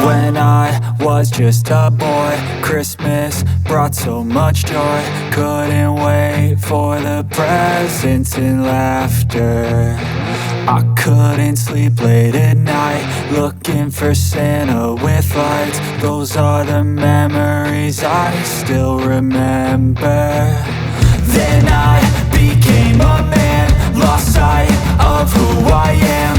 When I was just a boy, Christmas brought so much joy. Couldn't wait for the presents and laughter. I couldn't sleep late at night, looking for Santa with lights. Those are the memories I still remember. Then I became a man, lost sight of who I am.